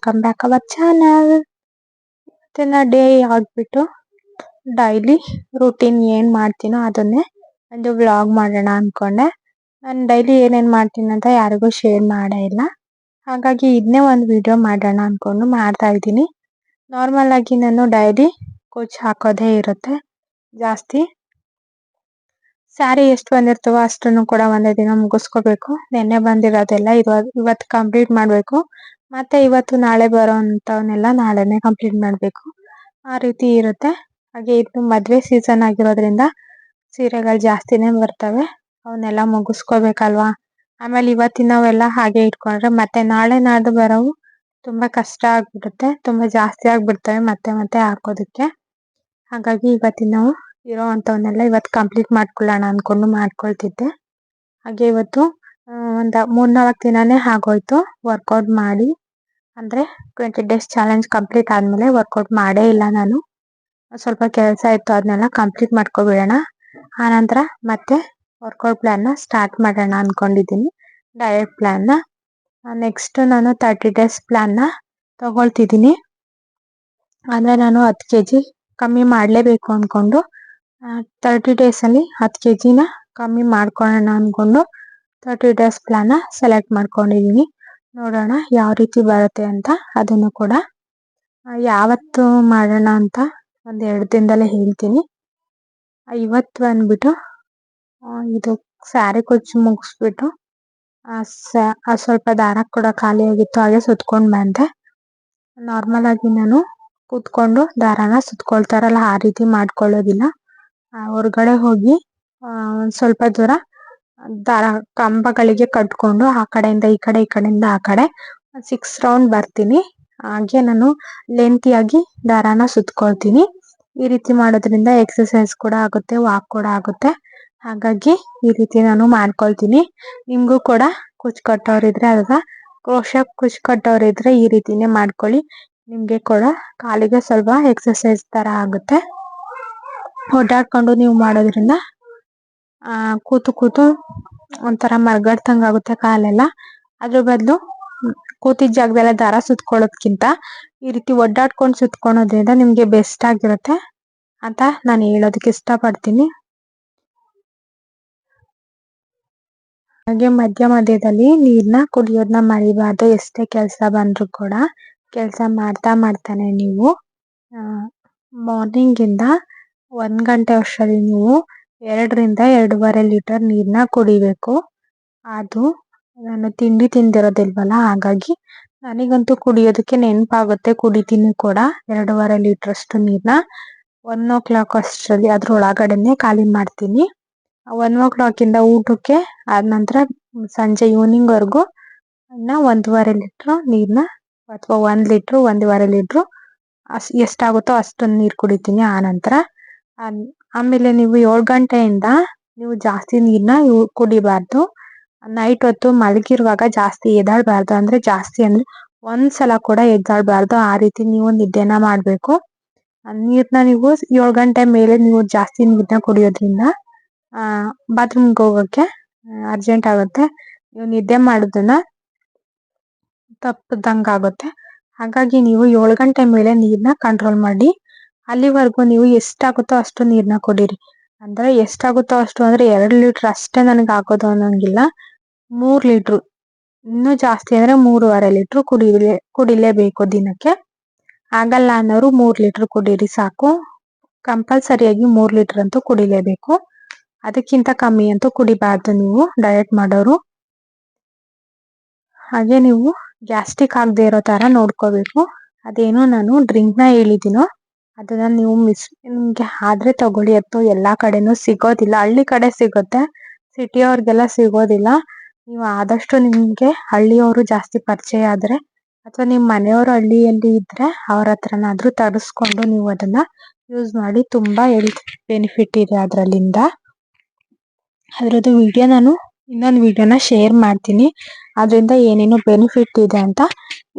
Welcome back our channel. ಇವತ್ತಿನ day ಆಗ್ಬಿಟ್ಟು daily routine ಏನು ಮಾಡ್ತೀನೋ ಅದನ್ನೇ ಒಂದು ವ್ಲಾಗ್ ಮಾಡೋಣ ಅಂದ್ಕೊಂಡೆ. ನಾನು ಡೈಲಿ ಏನೇನು ಮಾಡ್ತೀನಿ ಅಂತ ಯಾರಿಗೂ ಶೇರ್ ಮಾಡೇ ಇಲ್ಲ, ಹಾಗಾಗಿ ಇದನ್ನೇ ಒಂದು ವಿಡಿಯೋ ಮಾಡೋಣ ಅಂದ್ಕೊಂಡು ಮಾಡ್ತಾ ಇದ್ದೀನಿ. ನಾರ್ಮಲ್ ಆಗಿ ನಾನು ಡೈಲಿ ಕುಚ್ಚು ಹಾಕೋದೇ ಇರುತ್ತೆ. ಜಾಸ್ತಿ ಸ್ಯಾರಿ ಎಷ್ಟು ಬಂದಿರ್ತವೋ ಅಷ್ಟನ್ನು ಕೂಡ ಒಂದೇ ದಿನ ಮುಗಿಸ್ಕೋಬೇಕು. ನೆನ್ನೆ ಬಂದಿರೋದೆಲ್ಲ ಇವತ್ತು ಕಂಪ್ಲೀಟ್ ಮಾಡಬೇಕು. ಮತ್ತೆ ಇವತ್ತು ನಾಳೆ ಬರೋ ಅಂಥವನ್ನೆಲ್ಲ ನಾಳೆನೇ ಕಂಪ್ಲೀಟ್ ಮಾಡಬೇಕು. ಆ ರೀತಿ ಇರುತ್ತೆ. ಹಾಗೆ ಇದು ಮದುವೆ ಸೀಸನ್ ಆಗಿರೋದ್ರಿಂದ ಸೀರೆಗಳು ಜಾಸ್ತಿನೇ ಬರ್ತವೆ, ಅವನ್ನೆಲ್ಲ ಮುಗಿಸ್ಕೋಬೇಕಲ್ವಾ. ಆಮೇಲೆ ಇವತ್ತಿನವೆಲ್ಲ ಹಾಗೆ ಇಟ್ಕೊಂಡ್ರೆ ಮತ್ತೆ ನಾಳೆ ನಾಡ್ದು ಬರೋವು ತುಂಬ ಕಷ್ಟ ಆಗಿಬಿಡುತ್ತೆ, ತುಂಬ ಜಾಸ್ತಿ ಆಗಿಬಿಡ್ತವೆ ಮತ್ತೆ ಮತ್ತೆ ಹಾಕೋದಕ್ಕೆ. ಹಾಗಾಗಿ ಇವತ್ತಿನವು ಇರೋ ಅಂಥವನ್ನೆಲ್ಲ ಇವತ್ತು ಕಂಪ್ಲೀಟ್ ಮಾಡ್ಕೊಳ್ಳೋಣ ಅಂದ್ಕೊಂಡು ಮಾಡ್ಕೊಳ್ತಿದ್ದೆ. ಹಾಗೆ ಇವತ್ತು ಒಂದು 3-4 ದಿನನೇ ಆಗೋಯ್ತು ವರ್ಕೌಟ್ ಮಾಡಿ. ಅಂದರೆ 20 ಡೇಸ್ ಚಾಲೆಂಜ್ ಕಂಪ್ಲೀಟ್ ಆದಮೇಲೆ ವರ್ಕೌಟ್ ಮಾಡೇ ಇಲ್ಲ ನಾನು. ಸ್ವಲ್ಪ ಕೆಲಸ ಇತ್ತು, ಅದನ್ನೆಲ್ಲ ಕಂಪ್ಲೀಟ್ ಮಾಡ್ಕೊಬಿಡೋಣ. ಆನಂತರ ಮತ್ತೆ ವರ್ಕೌಟ್ ಪ್ಲ್ಯಾನ್ನ ಸ್ಟಾರ್ಟ್ ಮಾಡೋಣ ಅಂದ್ಕೊಂಡಿದ್ದೀನಿ, ಡಯಟ್ ಪ್ಲ್ಯಾನ್ನ. ನೆಕ್ಸ್ಟ್ ನಾನು 30 ಡೇಸ್ ಪ್ಲ್ಯಾನ್ನ ತಗೊಳ್ತಿದ್ದೀನಿ. ಅಂದರೆ ನಾನು 10 kg ಕಮ್ಮಿ ಮಾಡಲೇಬೇಕು ಅಂದ್ಕೊಂಡು 30 ಡೇಸಲ್ಲಿ 10 kgನ ಕಮ್ಮಿ ಮಾಡ್ಕೊಳ್ಳೋಣ ಅಂದ್ಕೊಂಡು 30 ಡೇಸ್ ಪ್ಲ್ಯಾನ್ನ ಸೆಲೆಕ್ಟ್ ಮಾಡ್ಕೊಂಡಿದ್ದೀನಿ. ನೋಡೋಣ ಯಾವ ರೀತಿ ಬರುತ್ತೆ ಅಂತ. ಅದನ್ನು ಕೂಡ ಯಾವತ್ತು ಮಾಡೋಣ ಅಂತ 1-2 ದಿನದಲ್ಲೇ ಹೇಳ್ತೀನಿ. ಇವತ್ತು ಬಂದ್ಬಿಟ್ಟು ಇದು ಸ್ಯಾರಿ ಕುಚ್ಚು ಮುಗಿಸ್ಬಿಟ್ಟು ಸ್ವಲ್ಪ ದಾರ ಕೂಡ ಖಾಲಿ ಆಗಿತ್ತು, ಹಾಗೆ ಸುತ್ಕೊಂಡು ಬಂದೆ. ನಾರ್ಮಲ್ ಆಗಿ ನಾನು ಕೂತ್ಕೊಂಡು ದಾರಾನ ಸುತ್ಕೊಳ್ತಾರಲ್ಲ ಆ ರೀತಿ ಮಾಡ್ಕೊಳ್ಳೋದಿಲ್ಲ. ಹೊರಗಡೆ ಹೋಗಿ ಸ್ವಲ್ಪ ದೂರ ದಾರ ಕಂಬಗಳಿಗೆ ಕಟ್ಕೊಂಡು ಆ ಕಡೆಯಿಂದ ಈ ಕಡೆ, ಈ ಕಡೆಯಿಂದ ಆ ಕಡೆ 6 ರೌಂಡ್ ಬರ್ತೀನಿ. ಹಾಗೆ ನಾನು ಲೆಂತಿಯಾಗಿ ದಾರಾನ ಸುತ್ಕೊಳ್ತೀನಿ. ಈ ರೀತಿ ಮಾಡೋದ್ರಿಂದ ಎಕ್ಸಸೈಸ್ ಕೂಡ ಆಗುತ್ತೆ, ವಾಕ್ ಕೂಡ ಆಗುತ್ತೆ. ಹಾಗಾಗಿ ಈ ರೀತಿ ನಾನು ಮಾಡ್ಕೊಳ್ತೀನಿ. ನಿಮಗೂ ಕೂಡ ಕುಚ್ಚು ಕಟ್ಟೋರಿದ್ರೆ ಅಥವಾ ಕ್ರೋಶಾ ಕುಚ್ಚು ಕಟ್ಟೋರಿದ್ರೆ ಈ ರೀತಿನೇ ಮಾಡ್ಕೊಳ್ಳಿ. ನಿಮಗೆ ಕೂಡ ಕಾಲಿಗೆ ಸ್ವಲ್ಪ ಎಕ್ಸಸೈಸ್ ಥರ ಆಗುತ್ತೆ. ಓಡಾಡ್ಕೊಂಡು ನೀವು ಮಾಡೋದ್ರಿಂದ ಕೂತು ಕೂತು ಒಂಥರ ಮರಗಡ್ತಂಗೆ ಆಗುತ್ತೆ ಕಾಲೆಲ್ಲ. ಅದ್ರ ಬದಲು ಕೂತಿದ್ದ ಜಾಗದಲ್ಲೇ ದಾರ ಸುತ್ಕೊಳ್ಳೋದ್ಕಿಂತ ಈ ರೀತಿ ಒಡ್ಡಾಡ್ಕೊಂಡು ಸುತ್ಕೊಳೋದ್ರಿಂದ ನಿಮಗೆ ಬೆಸ್ಟ್ ಆಗಿರುತ್ತೆ ಅಂತ ನಾನು ಹೇಳೋದಕ್ಕೆ ಇಷ್ಟಪಡ್ತೀನಿ. ಹಾಗೆ ಮಧ್ಯದಲ್ಲಿ ನೀರನ್ನ ಕುಡಿಯೋದನ್ನ ಮರಿಬಾರ್ದು. ಎಷ್ಟೇ ಕೆಲಸ ಬಂದರೂ ಕೂಡ ಕೆಲಸ ಮಾಡ್ತಾನೆ ನೀವು ಮಾರ್ನಿಂಗಿಂದ 1 ಗಂಟೆ ಅಷ್ಟರಲ್ಲಿ ನೀವು 2-2.5 ಲೀಟರ್ ನೀರನ್ನ ಕುಡಿಬೇಕು. ಅದು ನಾನು ತಿಂಡಿ ತಿಂದಿರೋದಿಲ್ವಲ್ಲ, ಹಾಗಾಗಿ ನನಗಂತೂ ಕುಡಿಯೋದಕ್ಕೆ ನೆನಪಾಗುತ್ತೆ, ಕುಡಿತೀನಿ ಕೂಡ. 2.5 ಲೀಟ್ರಷ್ಟು ನೀರನ್ನ 1 o'clock ಅಷ್ಟರಲ್ಲಿ ಅದರೊಳಗಡೆನೆ ಖಾಲಿ ಮಾಡ್ತೀನಿ. 1 o'clock ಇಂದ ಊಟಕ್ಕೆ ಆದ ನಂತರ ಸಂಜೆ ಈವ್ನಿಂಗ್ವರೆಗೂ 1.5 ಲೀಟ್ರ್ ನೀರನ್ನ ಅಥವಾ 1 ಲೀಟ್ರು 1.5 ಲೀಟ್ರು ಎಷ್ಟಾಗುತ್ತೋ ಅಷ್ಟೊಂದು ನೀರು ಕುಡಿತೀನಿ. ಆಮೇಲೆ ನೀವು 7 ಗಂಟೆಯಿಂದ ನೀವು ಜಾಸ್ತಿ ನೀರನ್ನ ಕುಡಿಬಾರ್ದು. ನೈಟ್ ಹೊತ್ತು ಮಲಗಿರುವಾಗ ಜಾಸ್ತಿ ಎದ್ದೇಳಬಾರ್ದು. ಅಂದರೆ ಜಾಸ್ತಿ ಅಂದರೆ ಒಂದ್ಸಲ ಕೂಡ ಎದ್ದೇಳಬಾರ್ದು. ಆ ರೀತಿ ನೀವು ನಿದ್ದೆನ ಮಾಡಬೇಕು. ನೀರನ್ನ ನೀವು 7 ಗಂಟೆ ಮೇಲೆ ನೀವು ಜಾಸ್ತಿ ನೀರನ್ನ ಕುಡಿಯೋದ್ರಿಂದ ಬಾತ್ರೂಮ್ಗೆ ಹೋಗೋಕ್ಕೆ ಅರ್ಜೆಂಟ್ ಆಗುತ್ತೆ, ನೀವು ನಿದ್ದೆ ಮಾಡೋದನ್ನ ತಪ್ಪದಂಗೆ ಆಗುತ್ತೆ. ಹಾಗಾಗಿ ನೀವು 7 ಗಂಟೆ ಮೇಲೆ ನೀರನ್ನ ಕಂಟ್ರೋಲ್ ಮಾಡಿ. ಅಲ್ಲಿವರೆಗೂ ನೀವು ಎಷ್ಟಾಗುತ್ತೋ ಅಷ್ಟು ನೀರನ್ನ ಕುಡೀರಿ. ಅಂದರೆ ಎಷ್ಟಾಗುತ್ತೋ ಅಷ್ಟು ಅಂದರೆ 2 ಲೀಟ್ರ್ ಅಷ್ಟೇ ನನಗೆ ಆಗೋದು ಅನ್ನೋಂಗಿಲ್ಲ. 3 ಲೀಟ್ರು, ಇನ್ನೂ ಜಾಸ್ತಿ ಅಂದರೆ 3.5 ಲೀಟ್ರು ಕುಡಿಲೇಬೇಕು ದಿನಕ್ಕೆ. ಆಗಲ್ಲ ಅನ್ನೋರು 3 ಲೀಟ್ರ್ ಕುಡೀರಿ ಸಾಕು. ಕಂಪಲ್ಸರಿಯಾಗಿ 3 ಲೀಟ್ರ್ ಅಂತೂ ಕುಡಿಲೇಬೇಕು. ಅದಕ್ಕಿಂತ ಕಮ್ಮಿ ಅಂತೂ ಕುಡಿಬಾರ್ದು ನೀವು ಡಯಟ್ ಮಾಡೋರು. ಹಾಗೆ ನೀವು ಗ್ಯಾಸ್ಟ್ರಿಕ್ ಆಗದೆ ಇರೋ ಥರ ನೋಡ್ಕೋಬೇಕು. ಅದೇನೋ ನಾನು ಡ್ರಿಂಕ್ನ ಹೇಳಿದ್ದೀನೋ ಅದನ್ನು ನೀವು ನಿಮಗೆ ಆದರೆ ತಗೊಳ್ಳಿ. ಅಥವಾ ಎಲ್ಲ ಕಡೆನೂ ಸಿಗೋದಿಲ್ಲ, ಹಳ್ಳಿ ಕಡೆ ಸಿಗುತ್ತೆ, ಸಿಟಿಯವ್ರಿಗೆಲ್ಲ ಸಿಗೋದಿಲ್ಲ. ನೀವು ಆದಷ್ಟು ನಿಮಗೆ ಹಳ್ಳಿಯವರು ಜಾಸ್ತಿ ಪರಿಚಯ ಆದರೆ ಅಥವಾ ನಿಮ್ಮ ಮನೆಯವರು ಹಳ್ಳಿಯಲ್ಲಿ ಇದ್ದರೆ ಅವ್ರ ಹತ್ರನಾದರೂ ತರಿಸ್ಕೊಂಡು ನೀವು ಅದನ್ನು ಯೂಸ್ ಮಾಡಿ. ತುಂಬ ಹೆಲ್ತ್ ಬೆನಿಫಿಟ್ ಇದೆ ಅದರಲ್ಲಿಂದ. ಅದರದ್ದು ವಿಡಿಯೋ ನಾನು ಇನ್ನೊಂದು ವಿಡಿಯೋನ ಶೇರ್ ಮಾಡ್ತೀನಿ, ಅದರಿಂದ ಏನೇನು ಬೆನಿಫಿಟ್ ಇದೆ ಅಂತ.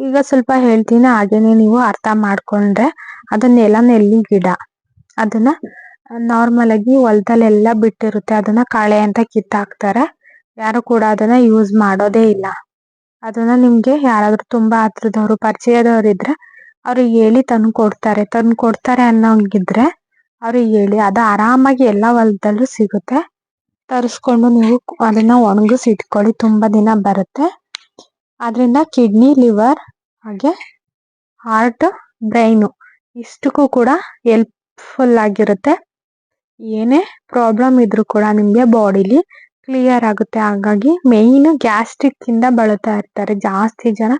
ಈಗ ಸ್ವಲ್ಪ ಹೇಳ್ತೀನಿ, ಹಾಗೇನೆ ನೀವು ಅರ್ಥ ಮಾಡ್ಕೊಂಡ್ರೆ. ಅದನ್ನೆಲ್ಲ ನೆಲ್ಲಿ ಗಿಡ, ಅದನ್ನ ನಾರ್ಮಲ್ ಆಗಿ ಹೊಲದಲ್ಲೆಲ್ಲ ಬಿಟ್ಟಿರುತ್ತೆ, ಅದನ್ನ ಕಳೆ ಅಂತ ಕಿತ್ತಾಕ್ತಾರೆ. ಯಾರು ಕೂಡ ಅದನ್ನ ಯೂಸ್ ಮಾಡೋದೇ ಇಲ್ಲ. ಅದನ್ನ ನಿಮ್ಗೆ ಯಾರಾದ್ರೂ ತುಂಬಾ ಹತ್ರದವರು ಪರಿಚಯದವ್ರು ಇದ್ರೆ ಅವ್ರಿಗೆ ಹೇಳಿ ತಂದು ಕೊಡ್ತಾರೆ ಅನ್ನೋಂಗಿದ್ರೆ ಅವ್ರಿಗೆ ಹೇಳಿ. ಅದು ಆರಾಮಾಗಿ ಎಲ್ಲ ಹೊಲದಲ್ಲೂ ಸಿಗುತ್ತೆ. ತರಿಸ್ಕೊಂಡು ನೀವು ಅದನ್ನ ಒಣಗಿಸಿ ಇಟ್ಕೊಳ್ಳಿ, ತುಂಬಾ ದಿನ ಬರುತ್ತೆ. ಅದರಿಂದ ಕಿಡ್ನಿ, ಲಿವರ್ ಹಾಗೆ ಹಾರ್ಟ್, ಬ್ರೈನು ಇಷ್ಟಕ್ಕೂ ಕೂಡ ಹೆಲ್ಪ್ಫುಲ್ ಆಗಿರುತ್ತೆ. ಏನೇ ಪ್ರಾಬ್ಲಮ್ ಇದ್ರೂ ಕೂಡ ನಿಮಗೆ ಬಾಡಿಲಿ ಕ್ಲಿಯರ್ ಆಗುತ್ತೆ. ಹಾಗಾಗಿ ಮೇಯ್ನ್ ಗ್ಯಾಸ್ಟ್ರಿಕ್ ಇಂದ ಬಳಲ್ತಾ ಇರ್ತಾರೆ ಜಾಸ್ತಿ ಜನ.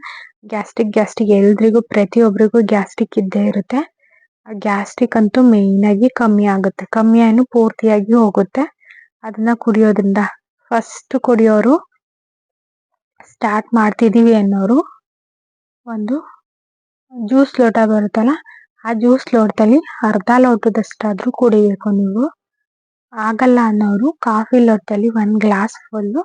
ಗ್ಯಾಸ್ಟ್ರಿಕ್ ಎಲ್ರಿಗೂ ಪ್ರತಿಯೊಬ್ಬರಿಗೂ ಗ್ಯಾಸ್ಟ್ರಿಕ್ ಇದ್ದೇ ಇರುತ್ತೆ. ಆ ಗ್ಯಾಸ್ಟ್ರಿಕ್ ಅಂತೂ ಮೇಯ್ನ್ ಆಗಿ ಕಮ್ಮಿ ಆಗುತ್ತೆ, ಕಮ್ಮಿ ಏನು ಪೂರ್ತಿಯಾಗಿ ಹೋಗುತ್ತೆ ಅದನ್ನ ಕುಡಿಯೋದ್ರಿಂದ. ಫಸ್ಟ್ ಕುಡಿಯೋರು, ಸ್ಟಾರ್ಟ್ ಮಾಡ್ತಿದೀವಿ ಅನ್ನೋರು ಒಂದು ಜ್ಯೂಸ್ ಲೋಟ ಬರುತ್ತಲ್ಲ, ಆ ಜ್ಯೂಸ್ ಲೋಟದಲ್ಲಿ ಅರ್ಧ ಲೋಟದಷ್ಟಾದ್ರೂ ಕುಡಿಬೇಕು ನೀವು. ಆಗಲ್ಲ ಅನ್ನೋರು ಕಾಫಿ ಲೋಟದಲ್ಲಿ 1 ಗ್ಲಾಸ್ ಫುಲ್ಲು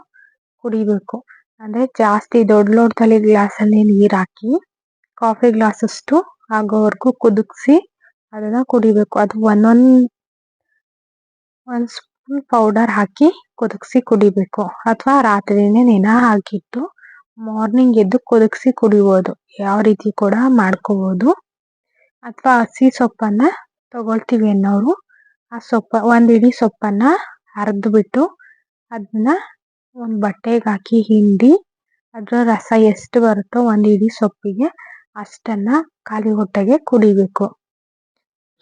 ಕುಡಿಬೇಕು. ಅಂದ್ರೆ ಜಾಸ್ತಿ ದೊಡ್ಡ ಲೋಟದಲ್ಲಿ ಗ್ಲಾಸಲ್ಲಿ ನೀರು ಹಾಕಿ ಕಾಫಿ ಗ್ಲಾಸಷ್ಟು ಆಗೋವರೆಗೂ ಕುದಿಸಿ ಅದನ್ನ ಕುಡಿಬೇಕು. ಅದು ಒಂದ್ ಸ್ಪೂನ್ ಪೌಡರ್ ಹಾಕಿ ಕುದಿಸಿ ಕುಡಿಬೇಕು. ಅಥವಾ ರಾತ್ರಿನೇ ನೆನ ಹಾಕಿಟ್ಟು ಮಾರ್ನಿಂಗ್ ಎದ್ದು ಕುದಿಸಿ ಕುಡಿಬೋದು. ಯಾವ ರೀತಿ ಕೂಡ ಮಾಡ್ಕೋಬಹುದು. ಅಥವಾ ಹಸಿ ಸೊಪ್ಪನ್ನ ತಗೊಳ್ತೀವಿ ಅನ್ನೋರು ಆ ಒಂದ್ ಇಡೀ ಸೊಪ್ಪನ್ನ ಅರ್ದ್ಬಿಟ್ಟು ಅದನ್ನ ಒಂದು ಬಟ್ಟೆಗೆ ಹಾಕಿ ಹಿಂಡಿ ಅದ್ರ ರಸ ಎಷ್ಟು ಬರುತ್ತೋ ಒಂದ್ ಇಡೀ ಸೊಪ್ಪಿಗೆ ಅಷ್ಟನ್ನ ಖಾಲಿ ಹೊಟ್ಟೆಗೆ ಕುಡಿಬೇಕು.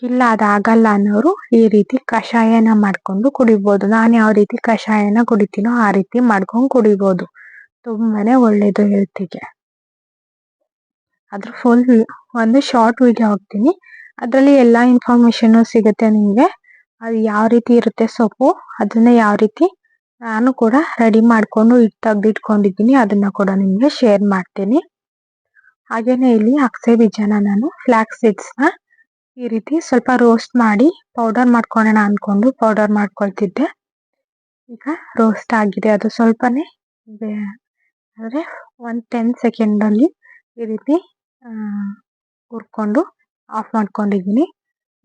ಇಲ್ಲ ಅದಾಗಲ್ಲ ಅನ್ನೋರು ಈ ರೀತಿ ಕಷಾಯನ ಮಾಡ್ಕೊಂಡು ಕುಡಿಬೋದು. ನಾನು ಯಾವ ರೀತಿ ಕಷಾಯನ ಕುಡಿತೀನೋ ಆ ರೀತಿ ಮಾಡ್ಕೊಂಡು ಕುಡಿಬೋದು. ತುಂಬಾನೇ ಒಳ್ಳೇದು ಹೆಲ್ತಿಗೆ. ಅದ್ರ ಫುಲ್ ಒಂದು ಶಾರ್ಟ್ ವಿಡಿಯೋ ಹಾಕ್ತೀನಿ, ಅದರಲ್ಲಿ ಎಲ್ಲ ಇನ್ಫಾರ್ಮೇಶನ್ ಸಿಗುತ್ತೆ ನಿಮಗೆ. ಅದು ಯಾವ ರೀತಿ ಇರುತ್ತೆ ಸೊಪ್ಪು, ಅದನ್ನ ಯಾವ ರೀತಿ ನಾನು ಕೂಡ ರೆಡಿ ಮಾಡ್ಕೊಂಡು ತೆಗ್ದಿಟ್ಕೊಂಡಿದ್ದೀನಿ ಅದನ್ನ ಕೂಡ ನಿಮಗೆ ಶೇರ್ ಮಾಡ್ತೀನಿ. ಹಾಗೇನೆ ಇಲ್ಲಿ ಅಗಸೆ ಬೀಜನ ನಾನು ಫ್ಲಾಕ್ಸ್ ಸೀಡ್ಸ್ನ ಈ ರೀತಿ ಸ್ವಲ್ಪ ರೋಸ್ಟ್ ಮಾಡಿ ಪೌಡರ್ ಮಾಡ್ಕೊಳ್ಳೋಣ ಅನ್ಕೊಂಡು ಪೌಡರ್ ಮಾಡ್ಕೊಳ್ತಿದ್ದೆ. ಈಗ ರೋಸ್ಟ್ ಆಗಿದೆ, ಅದು ಸ್ವಲ್ಪನೇ ಅಂದರೆ 10 ಸೆಕೆಂಡಲ್ಲಿ ಈ ರೀತಿ ಹುರ್ಕೊಂಡು ಆಫ್ ಮಾಡ್ಕೊಂಡಿದ್ದೀನಿ.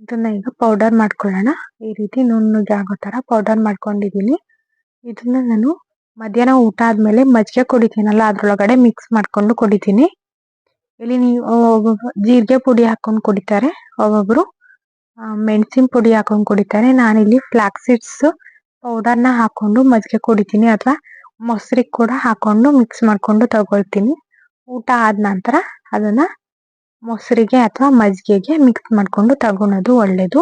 ಇದನ್ನ ಈಗ ಪೌಡರ್ ಮಾಡ್ಕೊಳ್ಳೋಣ. ಈ ರೀತಿ ನುಣ್ಣಗೆ ಆಗೋ ಥರ ಪೌಡರ್ ಮಾಡ್ಕೊಂಡಿದ್ದೀನಿ. ಇದನ್ನ ನಾನು ಮಧ್ಯಾಹ್ನ ಊಟ ಆದಮೇಲೆ ಮಜ್ಜಿಗೆ ಕುಡಿತೀನಲ್ಲ ಅದ್ರೊಳಗಡೆ ಮಿಕ್ಸ್ ಮಾಡ್ಕೊಂಡು ಕುಡಿತೀನಿ. ಇಲ್ಲಿ ನೀವು ಜೀರಿಗೆ ಪುಡಿ ಹಾಕೊಂಡು ಕುಡಿತಾರೆ, ಒಬ್ಬೊಬ್ರು ಮೆಣಸಿನ ಪುಡಿ ಹಾಕೊಂಡು ಕುಡಿತಾರೆ. ನಾನಿಲ್ಲಿ ಫ್ಲಾಕ್ಸ್ ಸೀಡ್ಸ್ ಪೌಡರ್ನ ಹಾಕೊಂಡು ಮಜ್ಜಿಗೆ ಕುಡಿತೀನಿ. ಅಥವಾ ಮೊಸರಿಗೆ ಕೂಡ ಹಾಕೊಂಡು ಮಿಕ್ಸ್ ಮಾಡ್ಕೊಂಡು ತಗೊಳ್ತೀನಿ. ಊಟ ಆದ ನಂತರ ಅದನ್ನ ಮೊಸರಿಗೆ ಅಥವಾ ಮಜ್ಜಿಗೆಗೆ ಮಿಕ್ಸ್ ಮಾಡ್ಕೊಂಡು ತಗೊಳೋದು ಒಳ್ಳೇದು.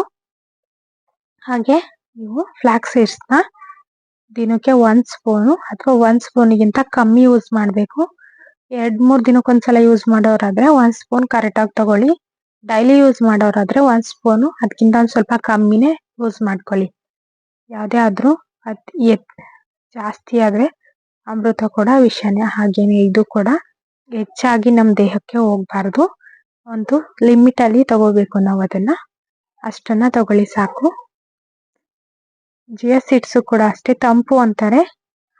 ಹಾಗೆ ನೀವು ಫ್ಲಾಕ್ಸ್ ಸೀಡ್ಸ್ನ ದಿನಕ್ಕೆ 1 ಸ್ಪೂನು ಅಥವಾ 1 ಸ್ಪೂನಿಗಿಂತ ಕಮ್ಮಿ ಯೂಸ್ ಮಾಡಬೇಕು. 2-3 ದಿನಕ್ಕೊಂದ್ಸಲ ಯೂಸ್ ಮಾಡೋರಾದ್ರೆ 1 ಸ್ಪೂನ್ ಕರೆಕ್ಟಾಗಿ ತಗೊಳ್ಳಿ. ಡೈಲಿ ಯೂಸ್ ಮಾಡೋರಾದ್ರೆ 1 ಸ್ಪೂನು ಅದಕ್ಕಿಂತ ಒಂದು ಸ್ವಲ್ಪ ಕಮ್ಮಿನೇ ಯೂಸ್ ಮಾಡ್ಕೊಳ್ಳಿ. ಯಾವುದೇ ಆದರೂ ಜಾಸ್ತಿ ಆದರೆ ಅಮೃತ ಕೂಡ ವಿಷನೇ. ಹಾಗೇನೆ ಇದು ಕೂಡ ಹೆಚ್ಚಾಗಿ ನಮ್ಮ ದೇಹಕ್ಕೆ ಹೋಗ್ಬಾರ್ದು. ಒಂದು ಲಿಮಿಟಲ್ಲಿ ತಗೋಬೇಕು ನಾವು ಅದನ್ನ, ಅಷ್ಟನ್ನ ತಗೊಳ್ಳಿ ಸಾಕು. ಜಿಯಾ ಸೀಡ್ಸು ಕೂಡ ಅಷ್ಟೇ ತಂಪು ಅಂತಾರೆ.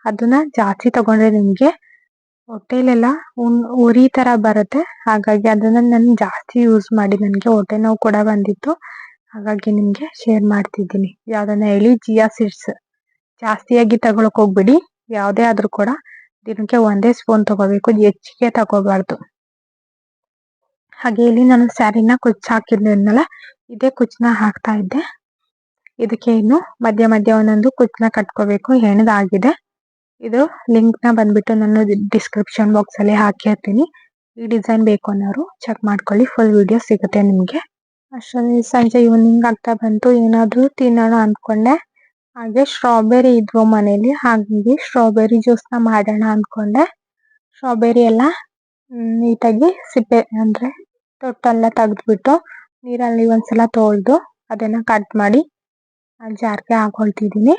ಅದನ್ನ ಜಾಸ್ತಿ ತಗೊಂಡ್ರೆ ನಿಮಗೆ ಹೊಟ್ಟೆಲೆಲ್ಲ ಉರಿ ಥರ ಬರುತ್ತೆ. ಹಾಗಾಗಿ ಅದನ್ನ ನಾನು ಜಾಸ್ತಿ ಯೂಸ್ ಮಾಡಿ ನನಗೆ ಹೊಟ್ಟೆ ನೋವು ಕೂಡ ಬಂದಿತ್ತು. ಹಾಗಾಗಿ ನಿಮಗೆ ಶೇರ್ ಮಾಡ್ತಿದ್ದೀನಿ. ಯಾವುದನ್ನ ಹೇಳಿ, ಜಿಯಾ ಸೀಡ್ಸ್ ಜಾಸ್ತಿಯಾಗಿ ತಗೊಳಕ್ ಹೋಗ್ಬಿಡಿ. ಯಾವುದೇ ಆದ್ರೂ ಕೂಡ ದಿನಕ್ಕೆ 1 ಸ್ಪೂನ್ ತಗೋಬೇಕು, ಹೆಚ್ಚಿಗೆ ತಗೋಬಾರ್ದು. ಹಾಗೆ ಇಲ್ಲಿ ನಾನು ಸ್ಯಾರಿನ ಕುಚ್ಚು ಹಾಕಿದ್ನಲ್ಲ, ಇದೇ ಕುಚ್ಚನ್ನ ಹಾಕ್ತಾ ಇದ್ದೆ. ಇದಕ್ಕೆ ಇನ್ನು ಮಧ್ಯ ಮಧ್ಯ ಒಂದೊಂದು ಕುಚ್ಚನ್ನ ಕಟ್ಕೋಬೇಕು. ಹೆಣ್ದಾಗಿದೆ. ಇದು ಲಿಂಕ್ನ ಬಂದ್ಬಿಟ್ಟು ನಾನು ಡಿಸ್ಕ್ರಿಪ್ಷನ್ ಬಾಕ್ಸ್ ಅಲ್ಲಿ ಹಾಕಿರ್ತೀನಿ. ಈ ಡಿಸೈನ್ ಬೇಕು ಅನ್ನೋರು ಚೆಕ್ ಮಾಡ್ಕೊಳ್ಳಿ, ಫುಲ್ ವಿಡಿಯೋ ಸಿಗುತ್ತೆ ನಿಮಗೆ. ಅಷ್ಟರಲ್ಲಿ ಸಂಜೆ ಈವ್ನಿಂಗ್ ಆಗ್ತಾ ಬಂತು. ಏನಾದರೂ ತಿನ್ನೋಣ ಅಂದ್ಕೊಂಡೆ. ಹಾಗೆ ಸ್ಟ್ರಾಬೆರಿ ಇದ್ವು ಮನೇಲಿ, ಹಾಗಾಗಿ ಸ್ಟ್ರಾಬೆರಿ ಜ್ಯೂಸ್ನ ಮಾಡೋಣ ಅಂದ್ಕೊಂಡೆ. ಸ್ಟ್ರಾಬೆರಿ ಎಲ್ಲ ನೀಟಾಗಿ ಸಿಪ್ಪೆ ಅಂದರೆ ತೊಟ್ಟೆಲ್ಲ ತೆಗೆದ್ಬಿಟ್ಟು ನೀರಲ್ಲಿ ಒಂದ್ಸಲ ತೊಳೆದು ಅದನ್ನು ಕಟ್ ಮಾಡಿ ಜಾರ್ಗೆ ಹಾಕೊಳ್ತಿದ್ದೀನಿ.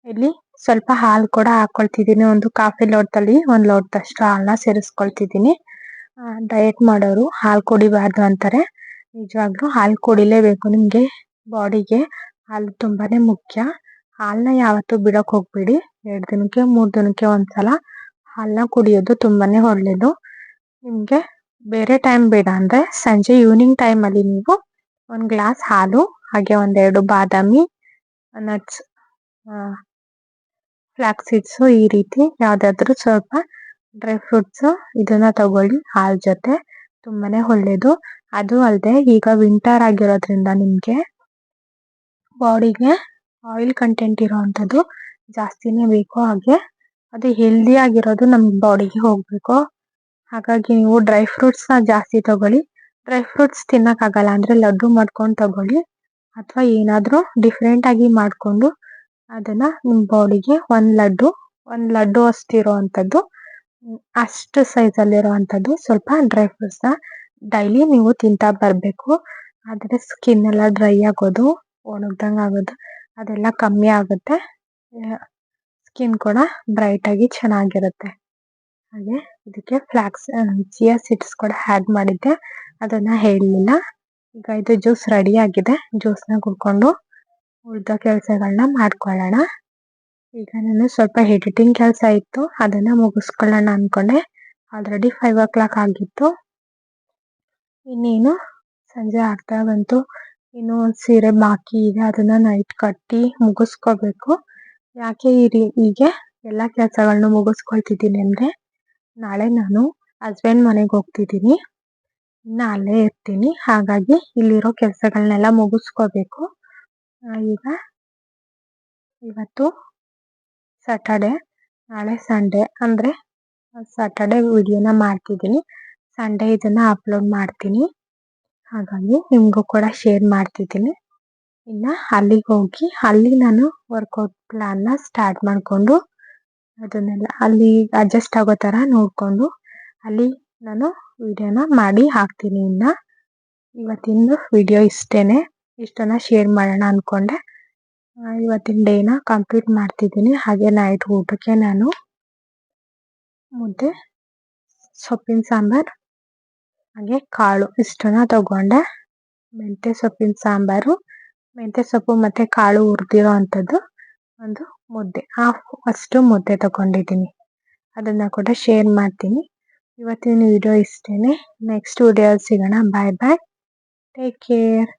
ಇಲ್ಲಿ ಸ್ವಲ್ಪ ಹಾಲು ಕೂಡ ಹಾಕೊಳ್ತಿದ್ದೀನಿ. ಒಂದು ಕಾಫಿ ಲೋಟದಲ್ಲಿ 1 ಲೋಟದಷ್ಟು ಹಾಲನ್ನ ಸೇರಿಸ್ಕೊಳ್ತಿದ್ದೀನಿ. ಡಯಟ್ ಮಾಡೋರು ಹಾಲು ಕುಡಿಬಾರ್ದು ಅಂತಾರೆ. ನಿಜವಾಗ್ಲೂ ಹಾಲು ಕುಡಿಲೇಬೇಕು. ನಿಮಗೆ ಬಾಡಿಗೆ ಹಾಲು ತುಂಬಾನೇ ಮುಖ್ಯ. ಹಾಲನ್ನ ಯಾವತ್ತೂ ಬಿಡೋಕೆ ಹೋಗ್ಬೇಡಿ. 2 ದಿನಕ್ಕೆ 3 ದಿನಕ್ಕೆ ಒಂದ್ಸಲ ಹಾಲನ್ನ ಕುಡಿಯೋದು ತುಂಬಾನೇ ಒಳ್ಳೇದು. ನಿಮಗೆ ಬೇರೆ ಟೈಮ್ ಬೇಡ ಅಂದರೆ ಸಂಜೆ ಈವ್ನಿಂಗ್ ಟೈಮಲ್ಲಿ ನೀವು 1 ಗ್ಲಾಸ್ ಹಾಲು, ಹಾಗೆ 1-2 ಬಾದಾಮಿ, ನಟ್ಸ್, ಫ್ಲಾಕ್ಸ್ ಸೀಡ್ಸು ಈ ರೀತಿ ಯಾವುದಾದ್ರೂ ಸ್ವಲ್ಪ ಡ್ರೈ ಫ್ರೂಟ್ಸ್ ಇದನ್ನ ತಗೊಳ್ಳಿ ಹಾಲ್ ಜೊತೆ, ತುಂಬಾನೇ ಒಳ್ಳೇದು. ಅದು ಅಲ್ಲದೆ ಈಗ ವಿಂಟರ್ ಆಗಿರೋದ್ರಿಂದ ನಿಮಗೆ ಬಾಡಿಗೆ ಆಯಿಲ್ ಕಂಟೆಂಟ್ ಇರೋವಂಥದ್ದು ಜಾಸ್ತಿನೇ ಬೇಕು. ಹಾಗೆ ಅದು ಹೆಲ್ದಿ ಆಗಿರೋದು ನಮ್ಮ ಬಾಡಿಗೆ ಹೋಗಬೇಕು. ಹಾಗಾಗಿ ನೀವು ಡ್ರೈ ಫ್ರೂಟ್ಸ್ನ ಜಾಸ್ತಿ ತಗೊಳ್ಳಿ. ಡ್ರೈ ಫ್ರೂಟ್ಸ್ ತಿನ್ನೋಕ್ಕಾಗಲ್ಲ ಅಂದರೆ ಲಡ್ಡು ಮಾಡ್ಕೊಂಡು ತಗೊಳ್ಳಿ, ಅಥವಾ ಏನಾದರೂ ಡಿಫ್ರೆಂಟಾಗಿ ಮಾಡಿಕೊಂಡು ಅದನ್ನು ನಿಮ್ಮ ಬಾಡಿಗೆ ಒಂದು ಲಡ್ಡು ಅಷ್ಟಿರೋ ಅಂಥದ್ದು, ಅಷ್ಟು ಸೈಜಲ್ಲಿರೋ ಅಂಥದ್ದು ಸ್ವಲ್ಪ ಡ್ರೈ ಫ್ರೂಟ್ಸ್ನ ಡೈಲಿ ನೀವು ತಿಂತಾ ಬರಬೇಕು. ಆದರೆ ಸ್ಕಿನ್ ಎಲ್ಲ ಡ್ರೈ ಆಗೋದು, ಒಣಗ್ದಂಗೆ ಆಗೋದು ಅದೆಲ್ಲ ಕಮ್ಮಿ ಆಗುತ್ತೆ. ಸ್ಕಿನ್ ಕೂಡ ಬ್ರೈಟಾಗಿ ಚೆನ್ನಾಗಿರುತ್ತೆ. ಹಾಗೆ ಇದಕ್ಕೆ ಚಿಯಾ ಸೀಡ್ಸ್ ಕೂಡ ಆ್ಯಡ್ ಮಾಡಿದ್ದೆ, ಅದನ್ನು ಹೇಳಲಿಲ್ಲ. ಈಗ ಇದು ಜ್ಯೂಸ್ ರೆಡಿ ಆಗಿದೆ. ಜ್ಯೂಸ್ನ ಕುಡ್ಕೊಂಡು ಉಳಿದ ಕೆಲಸಗಳನ್ನ ಮಾಡ್ಕೊಳ್ಳೋಣ. ಈಗ ನಾನು ಸ್ವಲ್ಪ ಎಡಿಟಿಂಗ್ ಕೆಲಸ ಇತ್ತು, ಅದನ್ನು ಮುಗಿಸ್ಕೊಳ್ಳೋಣ ಅಂದ್ಕೊಂಡೆ. ಆಲ್ರೆಡಿ 5 o'clock ಆಗಿತ್ತು. ಇನ್ನೇನು ಸಂಜೆ ಆಗ್ತಾ ಬಂತು. ಇನ್ನು ಒಂದು ಸೀರೆ ಬಾಕಿ ಇದೆ, ಅದನ್ನು ನೈಟ್ ಕಟ್ಟಿ ಮುಗಿಸ್ಕೋಬೇಕು. ಯಾಕೆ ಹೀಗೆ ಎಲ್ಲ ಕೆಲಸಗಳನ್ನೂ ಮುಗಿಸ್ಕೊಳ್ತಿದ್ದೀನಿ ಅಂದರೆ, ನಾಳೆ ನಾನು ಹಸ್ಬೆಂಡ್ ಮನೆಗೆ ಹೋಗ್ತಿದ್ದೀನಿ, ಇನ್ನು ಅಲ್ಲೇ ಇರ್ತೀನಿ. ಹಾಗಾಗಿ ಇಲ್ಲಿರೋ ಕೆಲಸಗಳನ್ನೆಲ್ಲ ಮುಗಿಸ್ಕೋಬೇಕು. ಈಗ ಇವತ್ತು ಸ್ಯಾಟರ್ಡೆ, ನಾಳೆ ಸಂಡೇ, ಅಂದರೆ ಸ್ಯಾಟರ್ಡೆ ವಿಡಿಯೋನ ಮಾಡ್ತಿದ್ದೀನಿ, ಸಂಡೇ ಇದನ್ನು ಅಪ್ಲೋಡ್ ಮಾಡ್ತೀನಿ. ಹಾಗಾಗಿ ನಿಮಗೂ ಕೂಡ ಶೇರ್ ಮಾಡ್ತಿದ್ದೀನಿ. ಇನ್ನು ಅಲ್ಲಿಗೆ ಹೋಗಿ ಅಲ್ಲಿ ನಾನು ವರ್ಕೌಟ್ ಪ್ಲ್ಯಾನ್ನ ಸ್ಟಾರ್ಟ್ ಮಾಡಿಕೊಂಡು ಅದನ್ನೆಲ್ಲ ಅಲ್ಲಿ ಅಡ್ಜಸ್ಟ್ ಆಗೋ ಥರ ನೋಡಿಕೊಂಡು ಅಲ್ಲಿ ನಾನು ವಿಡಿಯೋನ ಮಾಡಿ ಹಾಕ್ತೀನಿ. ಇನ್ನು ಇವತ್ತಿನ ವಿಡಿಯೋ ಇಷ್ಟನ್ನು ಶೇರ್ ಮಾಡೋಣ ಅಂದ್ಕೊಂಡೆ. ಇವತ್ತಿನ ಡೇನ ಕಂಪ್ಲೀಟ್ ಮಾಡ್ತಿದ್ದೀನಿ. ಹಾಗೆ ನೈಟ್ ಊಟಕ್ಕೆ ನಾನು ಮುದ್ದೆ, ಸೊಪ್ಪಿನ ಸಾಂಬಾರು, ಹಾಗೆ ಕಾಳು ಇಷ್ಟನ್ನು ತಗೊಂಡೆ. ಮೆಂತ್ಯ ಸೊಪ್ಪಿನ ಸಾಂಬಾರು, ಮೆಂತ್ಯ ಸೊಪ್ಪು ಮತ್ತು ಕಾಳು ಹುರಿದಿರೋ ಅಂಥದ್ದು ಒಂದು ಮುದ್ದೆ, ಅಷ್ಟು ಮುದ್ದೆ ತಗೊಂಡಿದ್ದೀನಿ. ಅದನ್ನು ಕೂಡ ಶೇರ್ ಮಾಡ್ತೀನಿ. ಇವತ್ತಿನ ವಿಡಿಯೋ ನೆಕ್ಸ್ಟ್ ವಿಡಿಯೋ ಸಿಗೋಣ. ಬಾಯ್ ಬಾಯ್, ಟೇಕ್ ಕೇರ್.